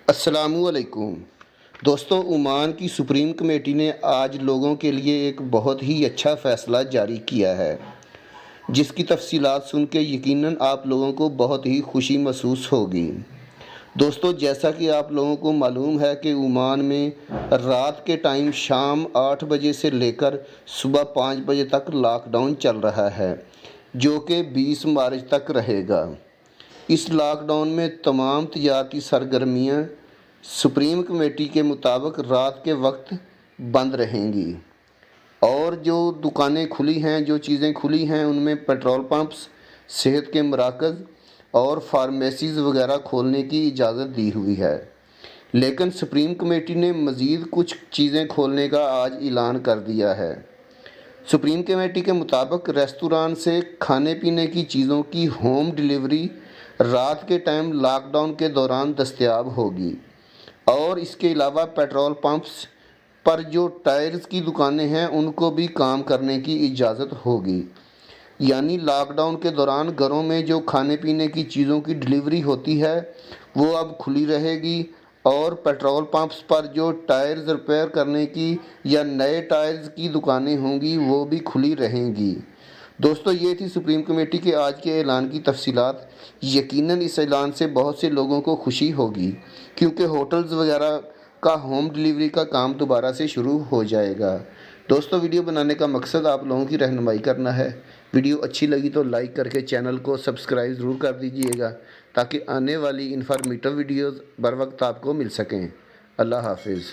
अस्सलामुअलैकुम दोस्तों, ओमान की सुप्रीम कमेटी ने आज लोगों के लिए एक बहुत ही अच्छा फ़ैसला जारी किया है, जिसकी तफसीलात सुन के यकीनन आप लोगों को बहुत ही खुशी महसूस होगी। दोस्तों, जैसा कि आप लोगों को मालूम है कि ओमान में रात के टाइम शाम 8 बजे से लेकर सुबह 5 बजे तक लॉकडाउन चल रहा है, जो कि 20 मार्च तक रहेगा। इस लॉकडाउन में तमाम तिजारती सरगर्मियाँ सुप्रीम कमेटी के मुताबिक रात के वक्त बंद रहेंगी और जो दुकानें खुली हैं, जो चीज़ें खुली हैं, उनमें पेट्रोल पंप्स, सेहत के मराकज़ और फार्मेसीज़ वगैरह खोलने की इजाज़त दी हुई है। लेकिन सुप्रीम कमेटी ने मज़ीद कुछ चीज़ें खोलने का आज ऐलान कर दिया है। सुप्रीम कमेटी के मुताबिक रेस्तरां से खाने पीने की चीज़ों की होम डिलीवरी रात के टाइम लॉकडाउन के दौरान दस्तयाब होगी और इसके अलावा पेट्रोल पंप्स पर जो टायर्स की दुकानें हैं उनको भी काम करने की इजाज़त होगी। यानी लॉकडाउन के दौरान घरों में जो खाने पीने की चीज़ों की डिलीवरी होती है वो अब खुली रहेगी और पेट्रोल पंप्स पर जो टायर्स रिपेयर करने की या नए टायर्स की दुकानें होंगी वो भी खुली रहेंगी। दोस्तों, ये थी सुप्रीम कमेटी के आज के ऐलान की तफसीलात। यकीनन इस ऐलान से बहुत से लोगों को खुशी होगी, क्योंकि होटल्स वगैरह का होम डिलीवरी का काम दोबारा से शुरू हो जाएगा। दोस्तों, वीडियो बनाने का मकसद आप लोगों की रहनुमाई करना है। वीडियो अच्छी लगी तो लाइक करके चैनल को सब्सक्राइब ज़रूर कर दीजिएगा, ताकि आने वाली इन्फॉर्मेटिव वीडियोज़ बर वक्त आपको मिल सकें। अल्लाह हाफिज़।